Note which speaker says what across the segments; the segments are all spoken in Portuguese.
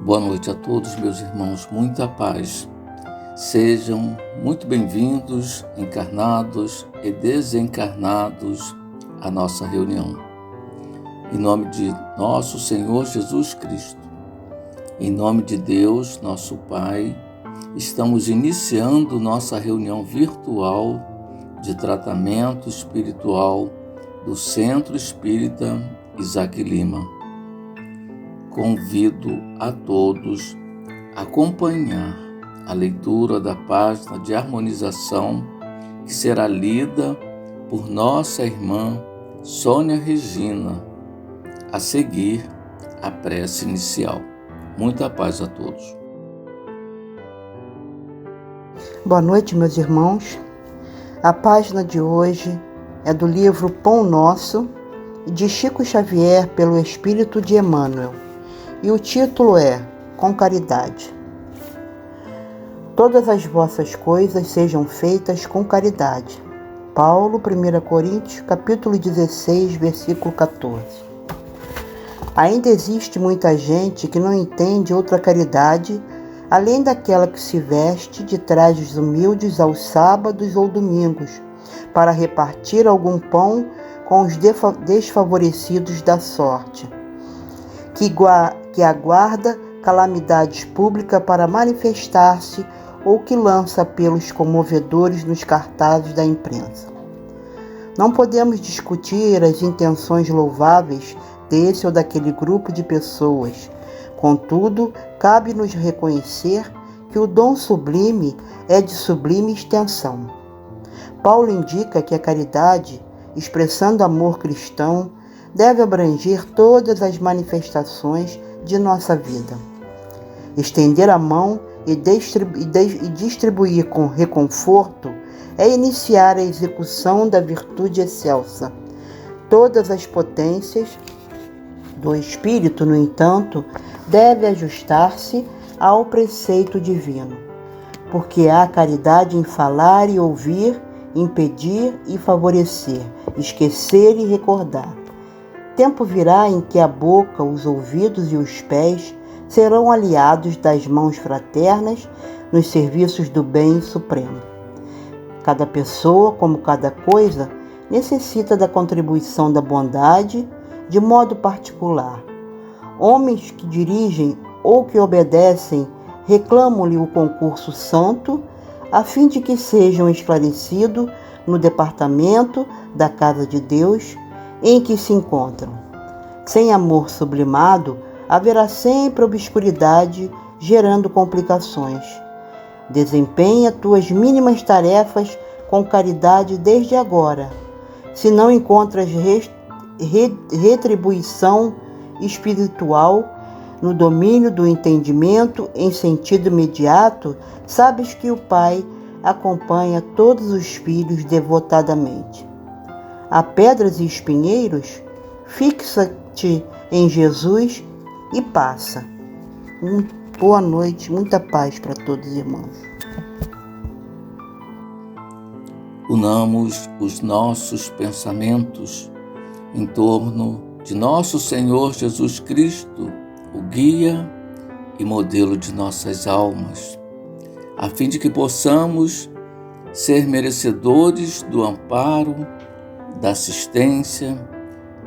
Speaker 1: Boa noite a todos, meus irmãos, muita paz. Sejam muito bem-vindos, encarnados e desencarnados, à nossa reunião. Em nome de nosso Senhor Jesus Cristo, em nome de Deus, nosso Pai, estamos iniciando nossa reunião virtual de tratamento espiritual do Centro Espírita Isaac Lima. Convido a todos a acompanhar a leitura da página de harmonização que será lida por nossa irmã Sônia Regina. A seguir, a prece inicial. Muita paz a todos.
Speaker 2: Boa noite, meus irmãos. A página de hoje é do livro Pão Nosso, de Chico Xavier, pelo Espírito de Emmanuel. E o título é Com Caridade. Todas as vossas coisas sejam feitas com caridade. Paulo, 1 Coríntios, capítulo 16, versículo 14. Ainda existe muita gente que não entende outra caridade além daquela que se veste de trajes humildes aos sábados ou domingos para repartir algum pão com os desfavorecidos da sorte, que aguarda calamidades públicas para manifestar-se ou que lança apelos comovedores nos cartazes da imprensa. Não podemos discutir as intenções louváveis desse ou daquele grupo de pessoas. Contudo, cabe-nos reconhecer que o dom sublime é de sublime extensão. Paulo indica que a caridade, expressando amor cristão, deve abranger todas as manifestações de nossa vida. Estender a mão e distribuir com reconforto é iniciar a execução da virtude excelsa. Todas as potências do Espírito, no entanto, devem ajustar-se ao preceito divino, porque há caridade em falar e ouvir, impedir e favorecer, esquecer e recordar. Tempo virá em que a boca, os ouvidos e os pés serão aliados das mãos fraternas nos serviços do bem supremo. Cada pessoa, como cada coisa, necessita da contribuição da bondade de modo particular. Homens que dirigem ou que obedecem reclamam-lhe o concurso santo, a fim de que sejam esclarecidos no departamento da casa de Deus em que se encontram. Sem amor sublimado, haverá sempre obscuridade, gerando complicações. Desempenha tuas mínimas tarefas com caridade desde agora. Se não encontras retribuição espiritual no domínio do entendimento em sentido imediato, sabes que o Pai acompanha todos os filhos devotadamente. Há pedras e espinheiros? Fixa-te em Jesus e passa. Boa noite, muita paz para todos os irmãos.
Speaker 1: Unamos os nossos pensamentos em torno de nosso Senhor Jesus Cristo, o guia e modelo de nossas almas, a fim de que possamos ser merecedores do amparo, da assistência,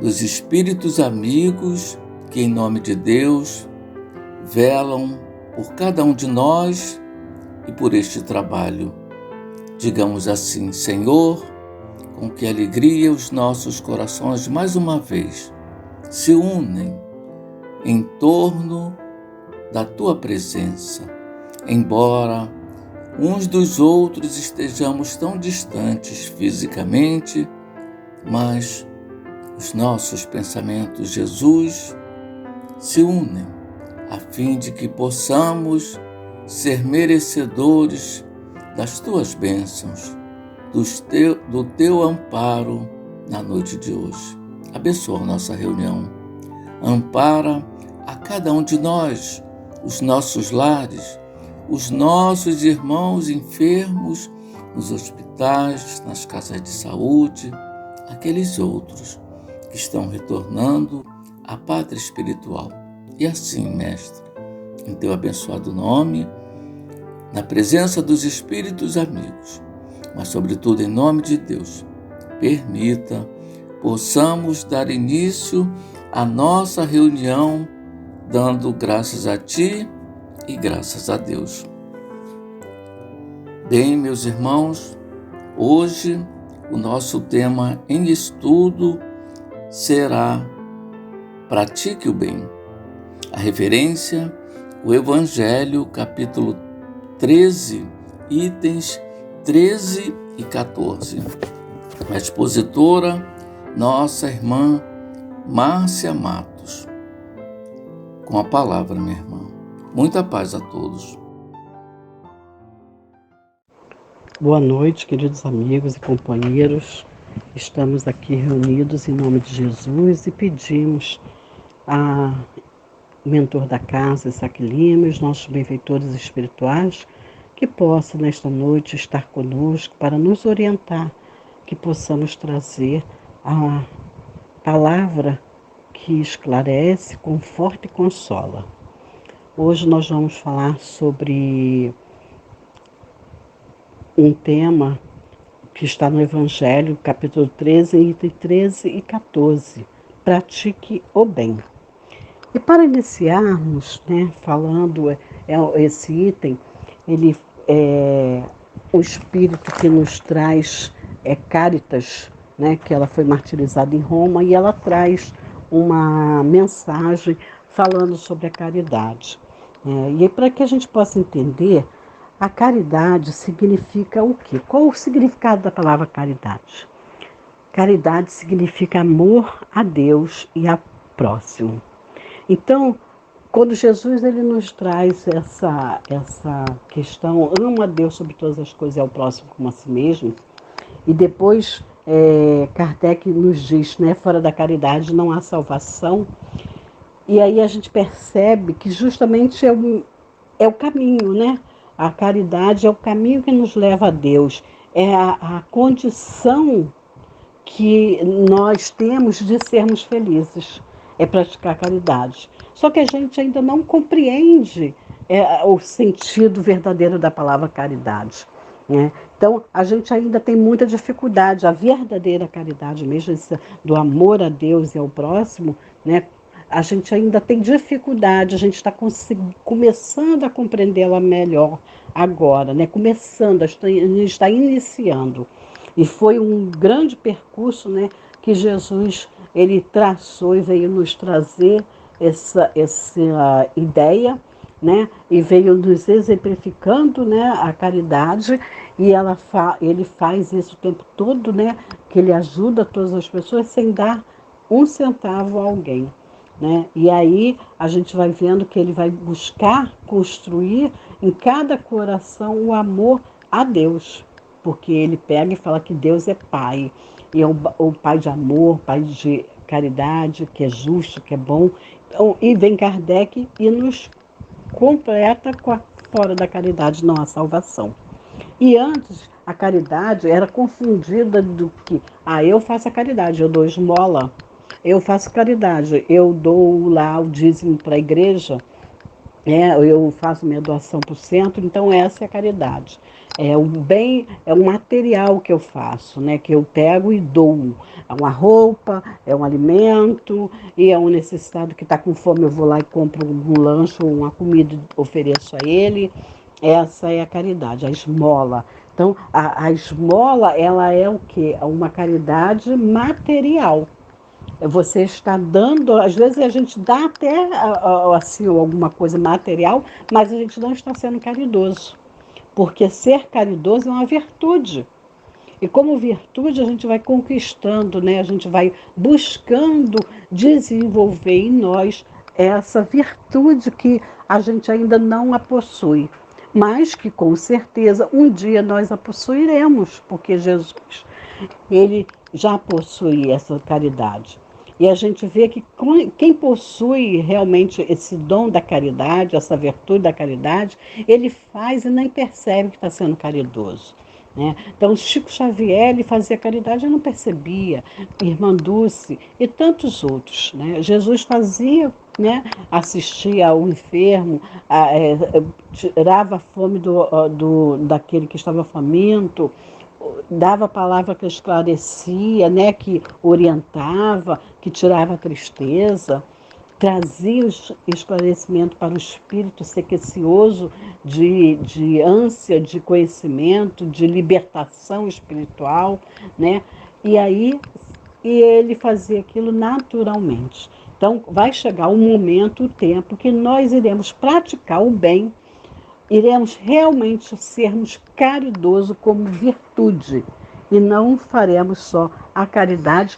Speaker 1: dos espíritos amigos que, em nome de Deus, velam por cada um de nós e por este trabalho. Digamos assim: Senhor, com que alegria os nossos corações mais uma vez se unem em torno da Tua presença, embora uns dos outros estejamos tão distantes fisicamente, mas os nossos pensamentos, Jesus, se unem a fim de que possamos ser merecedores das Tuas bênçãos, do Teu amparo na noite de hoje. Abençoa a nossa reunião. Ampara a cada um de nós, os nossos lares, os nossos irmãos enfermos nos hospitais, nas casas de saúde, aqueles outros que estão retornando à pátria espiritual. E assim, Mestre, em teu abençoado nome, na presença dos espíritos amigos, mas sobretudo em nome de Deus, permita, possamos dar início à nossa reunião, dando graças a Ti e graças a Deus. Bem, meus irmãos, hoje o nosso tema em estudo será Pratique o Bem. A referência, o Evangelho, capítulo 13, itens 13 e 14. A expositora, nossa irmã Márcia Matos. Com a palavra, minha irmã. Muita paz a todos.
Speaker 3: Boa noite, queridos amigos e companheiros. Estamos aqui reunidos em nome de Jesus e pedimos ao mentor da casa, Isaac Lima, e os nossos benfeitores espirituais, que possa nesta noite estar conosco para nos orientar, que possamos trazer a palavra que esclarece, conforta e consola. Hoje nós vamos falar sobre um tema que está no Evangelho, capítulo 13, item 13 e 14. Pratique o bem. E para iniciarmos, falando esse item, ele é o Espírito que nos traz Cáritas, que ela foi martirizada em Roma, e ela traz uma mensagem falando sobre a caridade. E para que a gente possa entender, a caridade significa o quê? Qual o significado da palavra caridade? Caridade significa amor a Deus e ao próximo. Então, quando Jesus ele nos traz essa questão, ama a Deus sobre todas as coisas e ao próximo como a si mesmo, e depois Kardec nos diz, fora da caridade não há salvação, e aí a gente percebe que justamente é o caminho, A caridade é o caminho que nos leva a Deus, é a condição que nós temos de sermos felizes, é praticar a caridade. Só que a gente ainda não compreende o sentido verdadeiro da palavra caridade. Então, a gente ainda tem muita dificuldade, a verdadeira caridade mesmo, do amor a Deus e ao próximo, a gente ainda tem dificuldade, a gente está começando a compreendê-la melhor agora, começando, a gente está iniciando. E foi um grande percurso, que Jesus ele traçou e veio nos trazer essa ideia, e veio nos exemplificando, a caridade, e ele faz isso o tempo todo, que ele ajuda todas as pessoas sem dar um centavo a alguém. E aí a gente vai vendo que ele vai buscar construir em cada coração o amor a Deus, porque ele pega e fala que Deus é Pai, e é o Pai de amor, Pai de caridade, que é justo, que é bom. Então, e vem Kardec e nos completa com a fora da caridade não há salvação. E antes a caridade era confundida do que, eu faço a caridade, eu dou esmola, eu faço caridade, eu dou lá o dízimo para a igreja, eu faço minha doação para o centro, então essa é a caridade. É o bem, é o material que eu faço, que eu pego e dou. É uma roupa, é um alimento, e é um necessitado que está com fome, eu vou lá e compro um lanche ou uma comida e ofereço a ele. Essa é a caridade, a esmola. Então, a esmola, ela é o quê? É uma caridade material. Você está dando, às vezes a gente dá até assim, alguma coisa material, mas a gente não está sendo caridoso. Porque ser caridoso é uma virtude. E como virtude a gente vai conquistando, a gente vai buscando desenvolver em nós essa virtude que a gente ainda não a possui. Mas que com certeza um dia nós a possuiremos, porque Jesus ele já possui essa caridade. E a gente vê que quem possui realmente esse dom da caridade, essa virtude da caridade, ele faz e nem percebe que está sendo caridoso. Então, Chico Xavier, ele fazia caridade e não percebia, Irmã Dulce e tantos outros. Jesus fazia né? Assistia ao enfermo, tirava a fome daquele que estava faminto, dava a palavra que esclarecia, né? Que orientava, que tirava a tristeza, trazia o esclarecimento para o espírito sequecioso de ânsia, de conhecimento, de libertação espiritual, né? E aí ele fazia aquilo naturalmente. Então, vai chegar o momento, o tempo, que nós iremos praticar o bem, iremos realmente sermos caridosos como virtude, e não faremos só a caridade,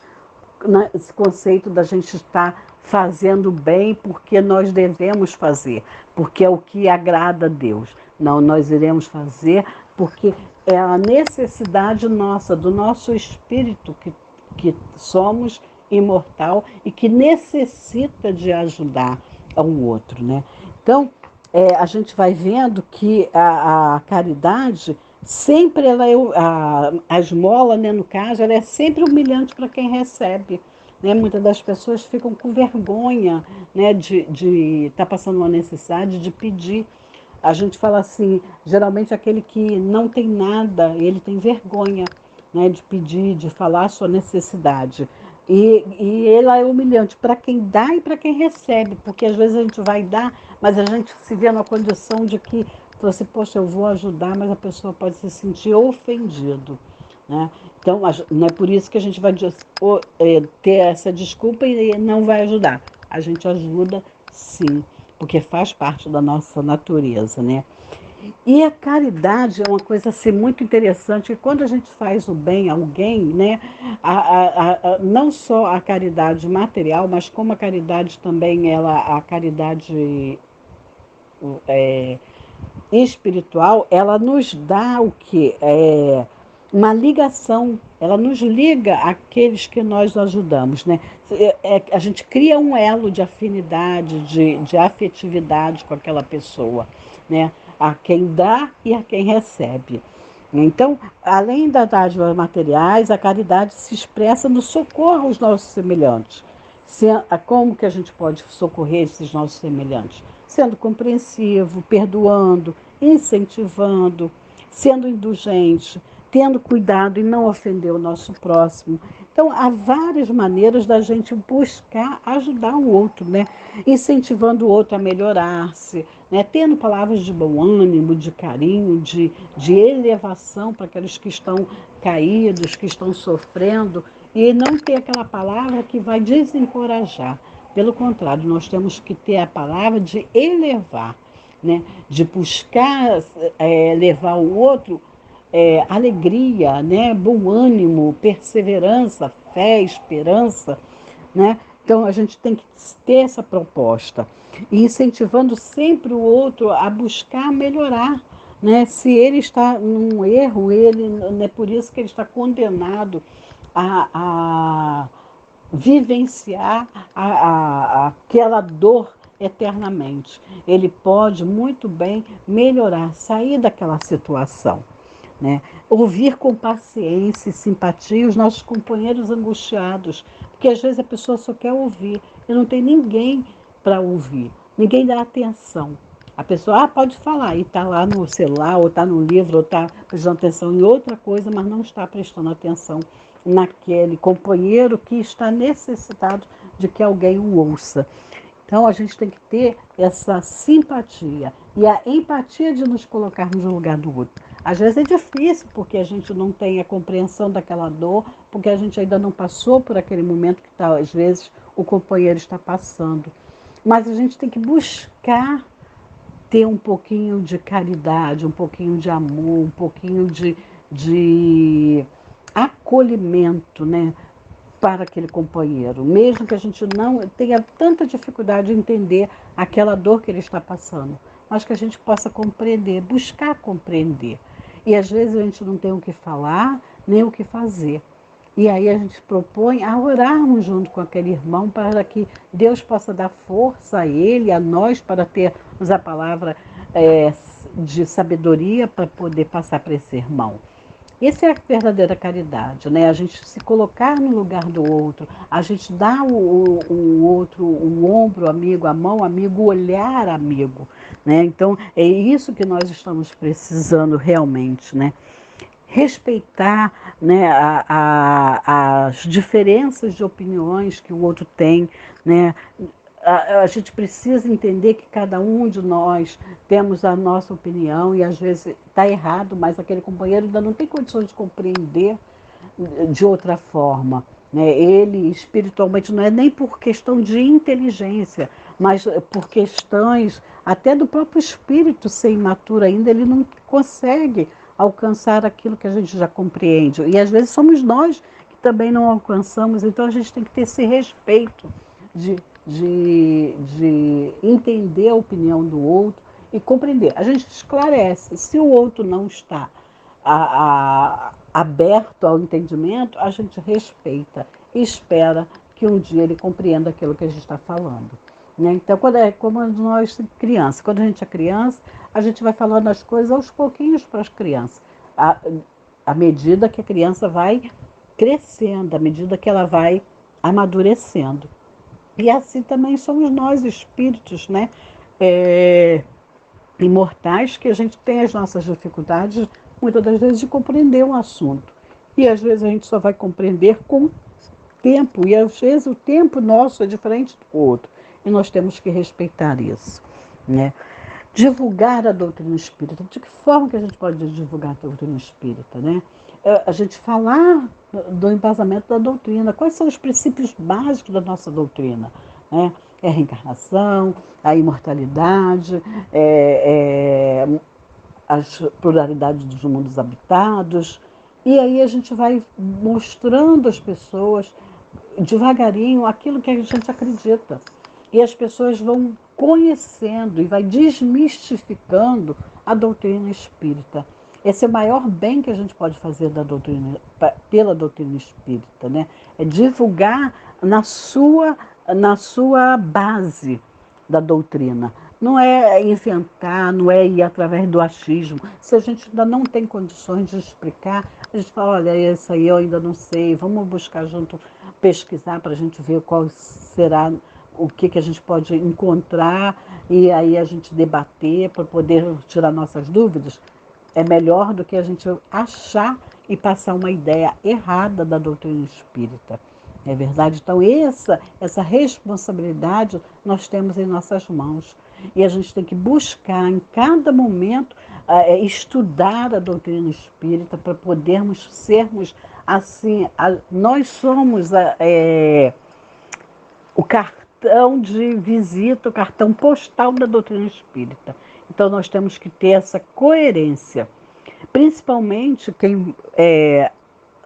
Speaker 3: esse conceito da gente estar fazendo bem porque nós devemos fazer, porque é o que agrada a Deus. Não, nós iremos fazer porque é a necessidade nossa, do nosso espírito, que somos imortal e que necessita de ajudar ao outro, né? Então, a gente vai vendo que a caridade sempre, a esmola, né, no caso, ela é sempre humilhante para quem recebe, né? Muitas das pessoas ficam com vergonha, né, de estar passando uma necessidade, de pedir. A gente fala assim, geralmente aquele que não tem nada, ele tem vergonha, né, de pedir, de falar a sua necessidade. E ela é humilhante para quem dá e para quem recebe, porque às vezes a gente vai dar, mas a gente se vê na condição de que, você, poxa, eu vou ajudar, mas a pessoa pode se sentir ofendido, né? Então, não é por isso que a gente vai ter essa desculpa e não vai ajudar. A gente ajuda sim, porque faz parte da nossa natureza, né? E a caridade é uma coisa assim, muito interessante, que quando a gente faz o bem a alguém, né, não só a caridade material, mas como a caridade também, a caridade espiritual, ela nos dá o quê? Uma ligação, ela nos liga àqueles que nós ajudamos, né? A gente cria um elo de afinidade, de afetividade com aquela pessoa, né? A quem dá e a quem recebe. Então, além das dádivas materiais, a caridade se expressa no socorro aos nossos semelhantes. Como que a gente pode socorrer esses nossos semelhantes? Sendo compreensivo, perdoando, incentivando, sendo indulgente, tendo cuidado em não ofender o nosso próximo. Então, há várias maneiras da gente buscar ajudar o outro, né? Incentivando o outro a melhorar-se, né? Tendo palavras de bom ânimo, de carinho, de elevação para aqueles que estão caídos, que estão sofrendo, e não ter aquela palavra que vai desencorajar. Pelo contrário, nós temos que ter a palavra de elevar, né? De buscar levar o outro alegria, né? Bom ânimo, perseverança, fé, esperança, né? Então a gente tem que ter essa proposta e incentivando sempre o outro a buscar melhorar, né? Se ele está num erro, não é por isso que ele está condenado a vivenciar aquela dor eternamente. Ele pode muito bem melhorar, sair daquela situação, né? Ouvir com paciência e simpatia os nossos companheiros angustiados, porque às vezes a pessoa só quer ouvir e não tem ninguém para ouvir, ninguém dá atenção. A pessoa pode falar e está lá no celular, ou está no livro, ou está prestando atenção em outra coisa, mas não está prestando atenção naquele companheiro que está necessitado de que alguém o ouça. Então a gente tem que ter essa simpatia e a empatia de nos colocarmos no lugar do outro. Às vezes é difícil porque a gente não tem a compreensão daquela dor, porque a gente ainda não passou por aquele momento que às vezes o companheiro está passando. Mas a gente tem que buscar ter um pouquinho de caridade, um pouquinho de amor, um pouquinho de acolhimento, né, para aquele companheiro, mesmo que a gente não tenha tanta dificuldade de entender aquela dor que ele está passando, mas que a gente possa compreender, buscar compreender. E às vezes a gente não tem o que falar, nem o que fazer. E aí a gente propõe a orarmos junto com aquele irmão para que Deus possa dar força a ele, a nós, para termos a palavra de sabedoria para poder passar para esse irmão. Essa é a verdadeira caridade, né? A gente se colocar no lugar do outro, a gente dar o outro, o ombro amigo, a mão amigo, o olhar amigo, né? Então, é isso que nós estamos precisando realmente, né? Respeitar, né, as diferenças de opiniões que o outro tem, né? A gente precisa entender que cada um de nós temos a nossa opinião e às vezes está errado, mas aquele companheiro ainda não tem condições de compreender de outra forma, né? Ele espiritualmente não é nem por questão de inteligência, mas por questões até do próprio espírito ser imaturo ainda, ele não consegue alcançar aquilo que a gente já compreende. E às vezes somos nós que também não alcançamos, então a gente tem que ter esse respeito de entender a opinião do outro e compreender. A gente esclarece. Se o outro não está aberto ao entendimento, a gente respeita e espera que um dia ele compreenda aquilo que a gente está falando. Né? Então, como nós crianças, quando a gente é criança, a gente vai falando as coisas aos pouquinhos para as crianças. À medida que a criança vai crescendo, à medida que ela vai amadurecendo. E assim também somos nós, espíritos, né? Imortais, que a gente tem as nossas dificuldades, muitas das vezes, de compreender um assunto. E às vezes a gente só vai compreender com o tempo, e às vezes o tempo nosso é diferente do outro. E nós temos que respeitar isso, né? Divulgar a doutrina espírita. De que forma que a gente pode divulgar a doutrina espírita, né? A gente falar do embasamento da doutrina. Quais são os princípios básicos da nossa doutrina, né? É a reencarnação, a imortalidade, as pluralidades dos mundos habitados. E aí a gente vai mostrando às pessoas, devagarinho, aquilo que a gente acredita. E as pessoas vão conhecendo e vai desmistificando a doutrina espírita. Esse é o maior bem que a gente pode fazer pela doutrina espírita, né? É divulgar na sua base da doutrina. Não é inventar, não é ir através do achismo. Se a gente ainda não tem condições de explicar, a gente fala, olha, isso aí eu ainda não sei, vamos buscar junto, pesquisar para a gente ver qual será o que a gente pode encontrar e aí a gente debater para poder tirar nossas dúvidas. É melhor do que a gente achar e passar uma ideia errada da doutrina espírita. É verdade? Então essa responsabilidade nós temos em nossas mãos. E a gente tem que buscar em cada momento estudar a doutrina espírita para podermos sermos assim. Nós somos o cartão de visita, o cartão postal da doutrina espírita. Então nós temos que ter essa coerência. Principalmente quem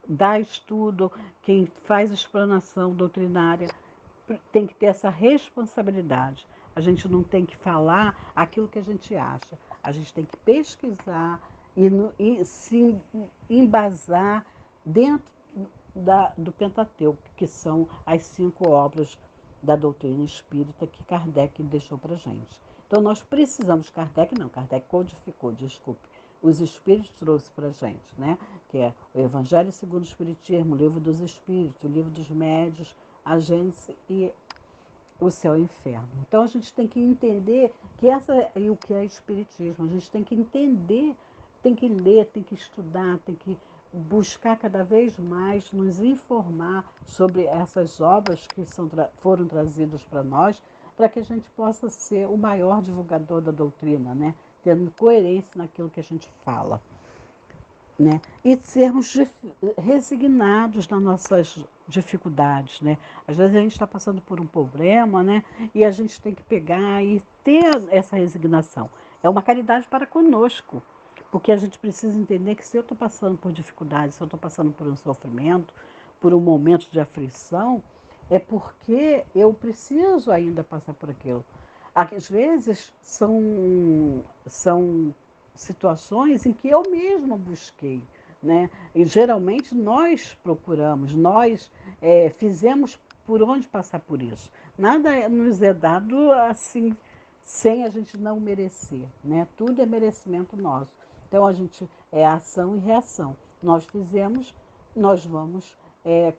Speaker 3: dá estudo, quem faz explanação doutrinária, tem que ter essa responsabilidade. A gente não tem que falar aquilo que a gente acha. A gente tem que pesquisar e se embasar dentro do Pentateuco, que são as 5 obras da doutrina espírita que Kardec deixou para a gente. Então nós precisamos, Kardec codificou, desculpe, os Espíritos trouxe para a gente, né? Que é o Evangelho segundo o Espiritismo, o Livro dos Espíritos, o Livro dos Médios, a Gênese e o Céu e o Inferno. Então a gente tem que entender que essa é o que é Espiritismo. A gente tem que entender, tem que ler, tem que estudar, tem que buscar cada vez mais nos informar sobre essas obras que foram trazidas para nós, para que a gente possa ser o maior divulgador da doutrina, né? Tendo coerência naquilo que a gente fala, né? E sermos resignados nas nossas dificuldades, né? Às vezes a gente está passando por um problema, né? E a gente tem que pegar e ter essa resignação. É uma caridade para conosco, porque a gente precisa entender que se eu estou passando por dificuldades, se eu estou passando por um sofrimento, por um momento de aflição, é porque eu preciso ainda passar por aquilo. Às vezes são situações em que eu mesma busquei, né? E geralmente nós procuramos, nós fizemos por onde passar por isso. Nada nos é dado assim, sem a gente não merecer, né? Tudo é merecimento nosso. Então a gente é ação e reação. nós fizemos, nós vamos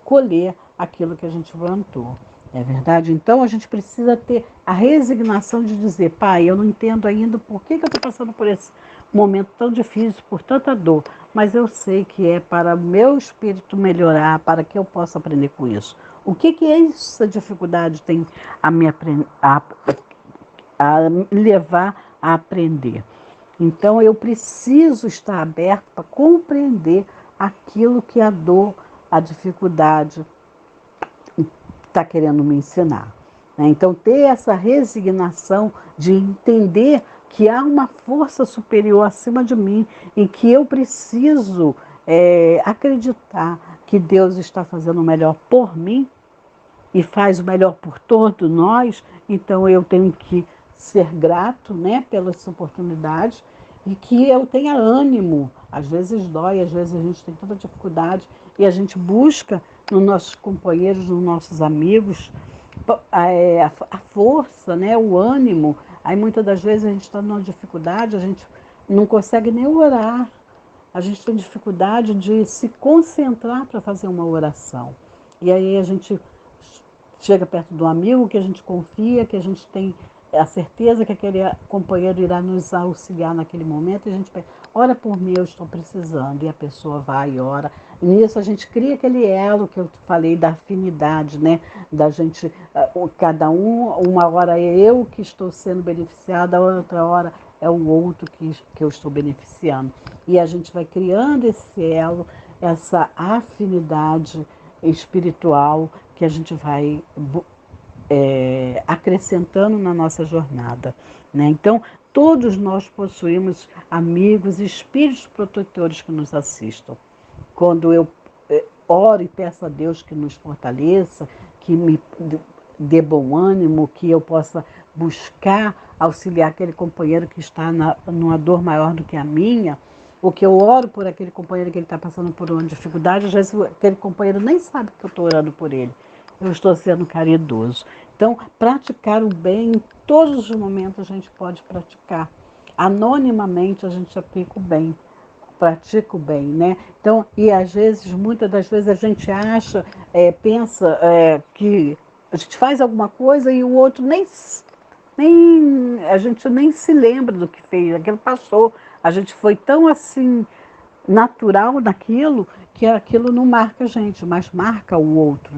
Speaker 3: colher aquilo que a gente plantou. É verdade? Então a gente precisa ter a resignação de dizer: Pai, eu não entendo ainda por que eu estou passando por esse momento tão difícil, por tanta dor, mas eu sei que é para o meu espírito melhorar, para que eu possa aprender com isso. O que essa dificuldade tem a me levar a aprender? Então eu preciso estar aberto para compreender aquilo que a dor, a dificuldade está querendo me ensinar. Então ter essa resignação de entender que há uma força superior acima de mim e que eu preciso acreditar que Deus está fazendo o melhor por mim e faz o melhor por todos nós. Então eu tenho que ser grato, pelas oportunidades e que eu tenha ânimo. Às vezes dói, às vezes a gente tem tanta dificuldade e a gente busca nos nossos companheiros, nos nossos amigos, a força, o ânimo. Aí muitas das vezes a gente está numa dificuldade, a gente não consegue nem orar. A gente tem dificuldade de se concentrar para fazer uma oração. E aí a gente chega perto do amigo que a gente confia, que a gente tem a certeza que aquele companheiro irá nos auxiliar naquele momento, e a gente pede: ora por mim, eu estou precisando, e a pessoa vai e ora. E nisso a gente cria aquele elo que eu falei da afinidade, da gente, cada uma hora é eu que estou sendo beneficiada, a outra hora é o outro que eu estou beneficiando. E a gente vai criando esse elo, essa afinidade espiritual que a gente vai acrescentando na nossa jornada. Então, todos nós possuímos amigos e espíritos protetores que nos assistam. Quando eu oro e peço a Deus que nos fortaleça, que me dê bom ânimo, que eu possa buscar auxiliar aquele companheiro que está numa dor maior do que a minha, ou que eu oro por aquele companheiro que ele está passando por uma dificuldade, às vezes aquele companheiro nem sabe que eu estou orando por ele. Eu estou sendo caridoso. Então, praticar o bem, em todos os momentos a gente pode praticar. Anonimamente a gente aplica o bem, pratica o bem, Então, e às vezes, muitas das vezes a gente acha, pensa que a gente faz alguma coisa e o outro a gente nem se lembra do que fez, aquilo passou. A gente foi tão assim natural naquilo que aquilo não marca a gente, mas marca o outro,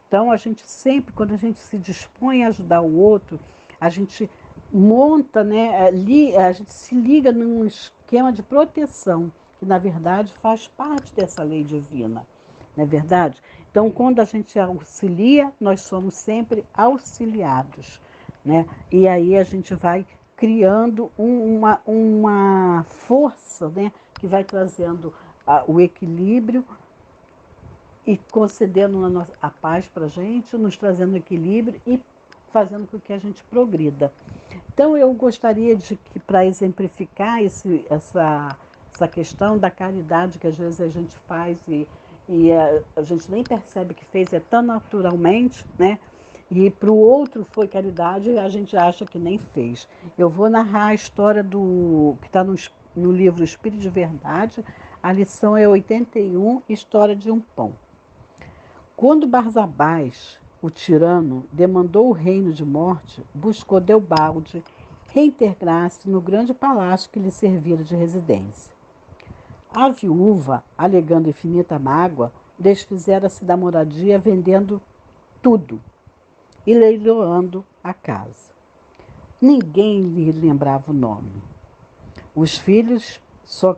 Speaker 3: Então, a gente sempre, quando a gente se dispõe a ajudar o outro, a gente monta, a gente se liga num esquema de proteção, que na verdade faz parte dessa lei divina, não é verdade? Então, quando a gente auxilia, nós somos sempre auxiliados, E aí a gente vai criando uma força, que vai trazendo o equilíbrio e concedendo a paz para a gente, nos trazendo equilíbrio e fazendo com que a gente progrida. Então eu gostaria de que, para exemplificar essa questão da caridade que às vezes a gente faz e a gente nem percebe que fez, tão naturalmente, E para o outro foi caridade e a gente acha que nem fez. Eu vou narrar a história que está no livro Espírito de Verdade, a lição é 81, História de um Pão. Quando Barzabás, o tirano, demandou o reino de morte, buscou Deobalde reintegrar-se no grande palácio que lhe servira de residência. A viúva, alegando infinita mágoa, desfizera-se da moradia vendendo tudo e leiloando a casa. Ninguém lhe lembrava o nome. Os filhos só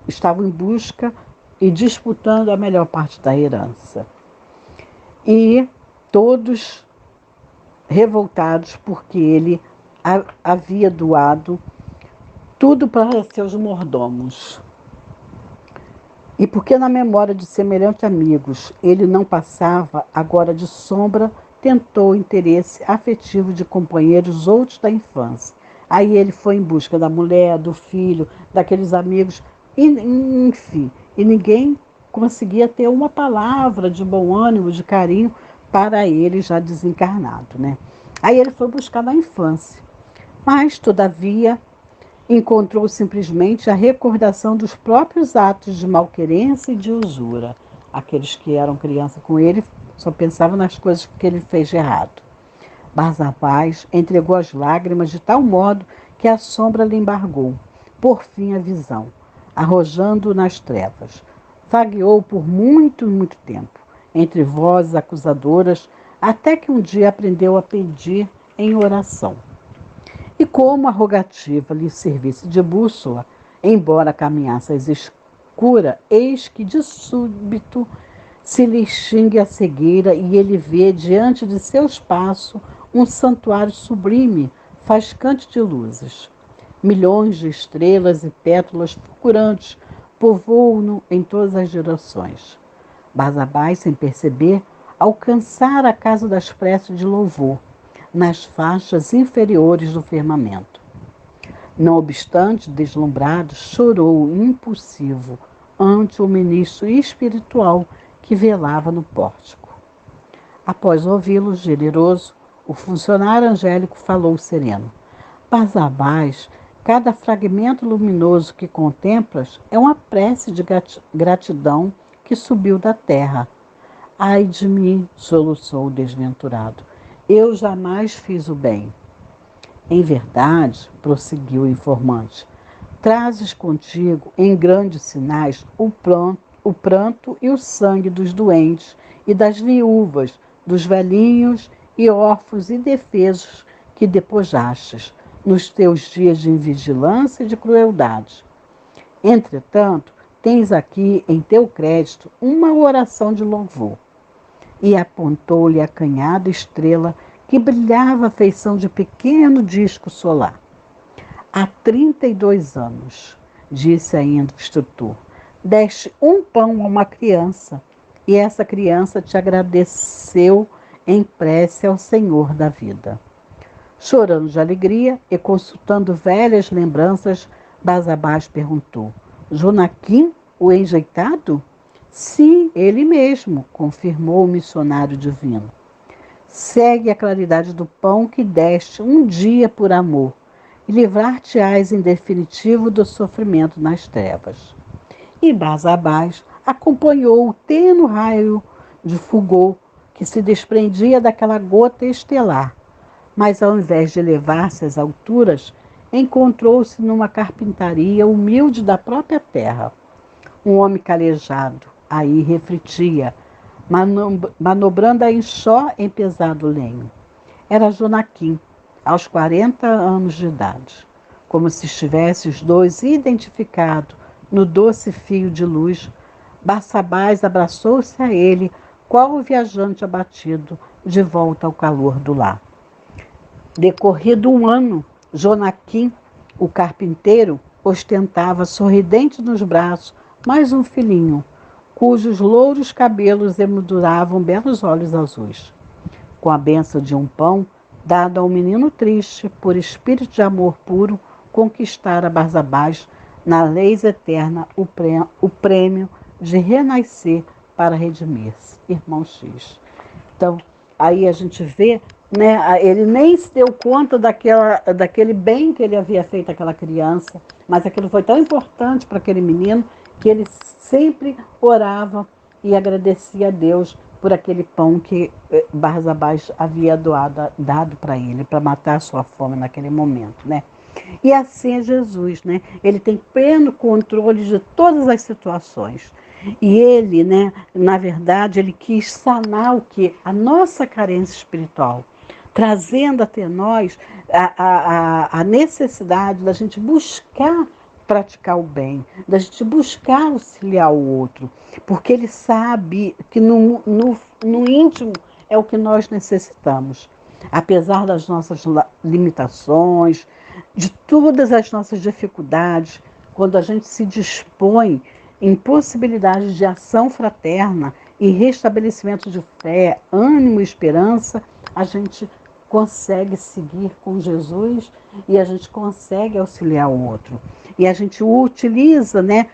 Speaker 3: estavam em busca e disputando a melhor parte da herança. E todos revoltados porque ele havia doado tudo para seus mordomos. E porque na memória de semelhantes amigos ele não passava agora de sombra, tentou o interesse afetivo de companheiros outros da infância. Aí ele foi em busca da mulher, do filho, daqueles amigos, enfim. E ninguém conseguia ter uma palavra de bom ânimo, de carinho para ele já desencarnado, Aí ele foi buscar na infância. Mas, todavia, encontrou simplesmente a recordação dos próprios atos de malquerência e de usura. Aqueles que eram criança com ele só pensavam nas coisas que ele fez de errado. Barsabás entregou as lágrimas de tal modo que a sombra lhe embargou, por fim, a visão, arrojando-o nas trevas. Vagueou por muito tempo, entre vozes acusadoras, até que um dia aprendeu a pedir em oração. E como a rogativa lhe servisse de bússola, embora caminhasse às escuras, eis que de súbito se lhe extingue a cegueira e ele vê diante de seus passos um santuário sublime, faiscante de luzes. Milhões de estrelas e pétalas fulgurantes povoam-no em todas as direções. Barsabás, sem perceber, alcançara a casa das preces de louvor, nas faixas inferiores do firmamento. Não obstante, deslumbrado, chorou impulsivo ante o ministro espiritual que velava no pórtico. Após ouvi-lo, generoso, o funcionário angélico falou sereno: Barsabás, cada fragmento luminoso que contemplas é uma prece de gratidão que subiu da terra. Ai de mim, soluçou o desventurado, eu jamais fiz o bem. Em verdade, prosseguiu o informante, trazes contigo em grandes sinais o pranto e o sangue dos doentes e das viúvas, dos velhinhos e órfãos indefesos que despojastes nos teus dias de invigilância e de crueldade. Entretanto, tens aqui em teu crédito uma oração de louvor. E apontou-lhe a canhada estrela que brilhava à feição de pequeno disco solar. Há 32 anos, disse ainda o instrutor, deste um pão a uma criança, e essa criança te agradeceu em prece ao Senhor da vida. Chorando de alegria e consultando velhas lembranças, Barsabás perguntou: Jonaquim, o enjeitado? Sim, ele mesmo, confirmou o missionário divino. Segue a claridade do pão que deste um dia por amor, e livrar-te-ás em definitivo do sofrimento nas trevas. E Barsabás acompanhou o tênue raio de fulgor que se desprendia daquela gota estelar, mas ao invés de elevar-se às alturas, encontrou-se numa carpintaria humilde da própria terra. Um homem calejado aí refletia, manobrando a enxó em pesado lenho. Era Jonaquim, aos 40 anos de idade. Como se estivesse os dois identificados no doce fio de luz, Barsabás abraçou-se a ele, qual o viajante abatido, de volta ao calor do lar. Decorrido um ano, Jonaquim, o carpinteiro, ostentava sorridente nos braços mais um filhinho, cujos louros cabelos emolduravam belos olhos azuis. Com a bênção de um pão, dado ao menino triste, por espírito de amor puro, conquistara Barsabás, na leis eterna, o prêmio de renascer para redimir-se. Irmão X. Então, aí a gente vê, né, ele nem se deu conta daquele bem que ele havia feito àquela criança, mas aquilo foi tão importante para aquele menino que ele sempre orava e agradecia a Deus por aquele pão que Barsabás havia dado para ele, para matar a sua fome naquele momento, né? E assim é Jesus, né? Ele tem pleno controle de todas as situações. E ele, né, na verdade, ele quis sanar o quê? A nossa carência espiritual, trazendo até nós a necessidade da gente buscar praticar o bem, da gente buscar auxiliar o outro, porque ele sabe que no íntimo é o que nós necessitamos. Apesar das nossas limitações, de todas as nossas dificuldades, quando a gente se dispõe em possibilidades de ação fraterna e restabelecimento de fé, ânimo e esperança, a gente consegue seguir com Jesus e a gente consegue auxiliar o outro. E a gente utiliza, né,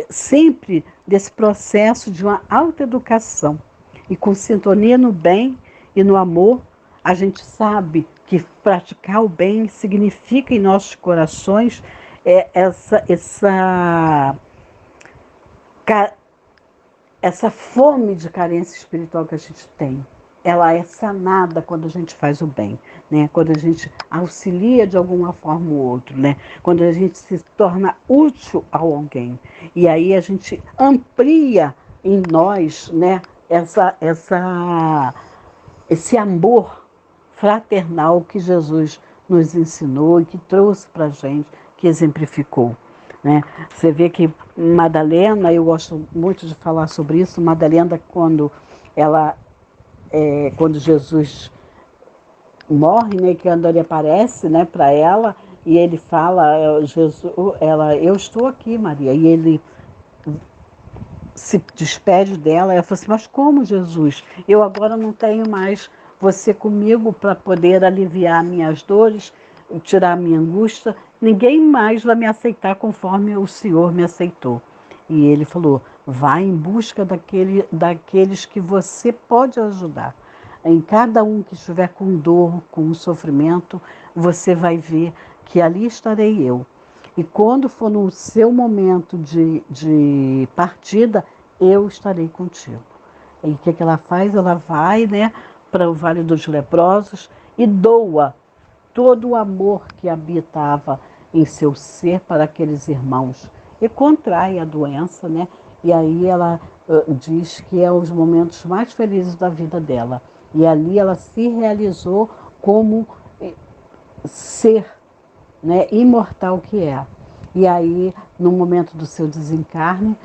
Speaker 3: sempre desse processo de uma autoeducação. E com sintonia no bem e no amor, a gente sabe que praticar o bem significa em nossos corações é essa fome de carência espiritual que a gente tem, ela é sanada quando a gente faz o bem, né? Quando a gente auxilia de alguma forma o outro, né? Quando a gente se torna útil a alguém. E aí a gente amplia em nós, né? Esse amor fraternal que Jesus nos ensinou e que trouxe para a gente, que exemplificou. Né? Você vê que Madalena, eu gosto muito de falar sobre isso, Madalena, quando Jesus morre, né, que quando ele aparece, né, para ela, e ele fala, eu estou aqui, Maria, e ele se despede dela, ela fala assim, mas como, Jesus? Eu agora não tenho mais você comigo para poder aliviar minhas dores, tirar a minha angústia, ninguém mais vai me aceitar conforme o Senhor me aceitou. E ele falou, vai em busca daqueles que você pode ajudar. Em cada um que estiver com dor, com sofrimento, você vai ver que ali estarei eu. E quando for no seu momento de partida, eu estarei contigo. E o que ela faz? Ela vai, né, para o Vale dos Leprosos e doa todo o amor que habitava em seu ser para aqueles irmãos. E contrai a doença, né? E aí ela diz que é os momentos mais felizes da vida dela. E ali ela se realizou como ser, né, imortal que é. E aí, no momento do seu desencarne,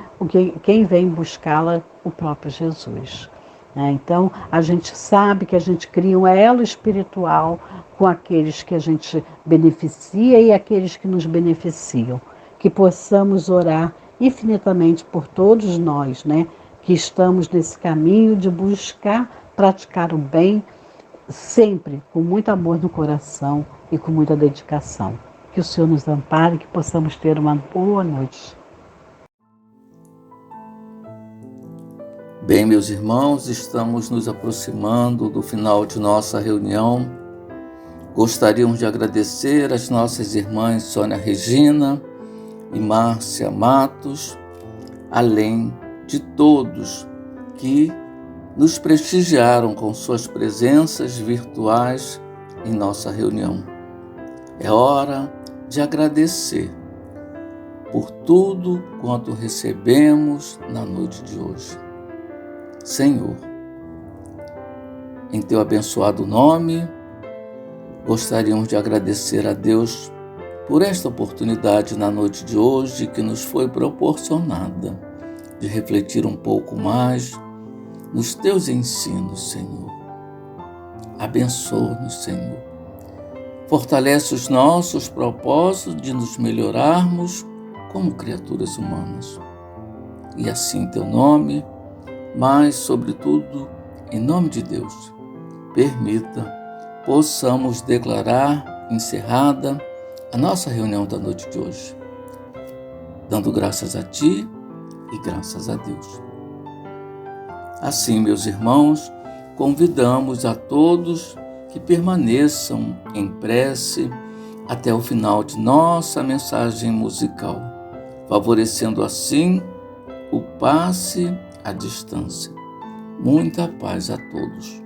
Speaker 3: quem vem buscá-la? O próprio Jesus. Então, a gente sabe que a gente cria um elo espiritual com aqueles que a gente beneficia e aqueles que nos beneficiam. Que possamos orar infinitamente por todos nós, né, que estamos nesse caminho de buscar praticar o bem, sempre com muito amor no coração e com muita dedicação. Que o Senhor nos ampare, que possamos ter uma boa noite.
Speaker 1: Bem, meus irmãos, estamos nos aproximando do final de nossa reunião. Gostaríamos de agradecer às nossas irmãs Sônia Regina e Márcia Matos, além de todos que nos prestigiaram com suas presenças virtuais em nossa reunião. É hora de agradecer por tudo quanto recebemos na noite de hoje. Senhor, em teu abençoado nome, gostaríamos de agradecer a Deus por esta oportunidade na noite de hoje que nos foi proporcionada de refletir um pouco mais nos teus ensinos, Senhor. Abençoa-nos, Senhor. Fortalece os nossos propósitos de nos melhorarmos como criaturas humanas. E assim em teu nome, mas, sobretudo, em nome de Deus, permita, possamos declarar encerrada a nossa reunião da noite de hoje, dando graças a Ti e graças a Deus. Assim, meus irmãos, convidamos a todos que permaneçam em prece até o final de nossa mensagem musical, favorecendo assim o passe à distância. Muita paz a todos.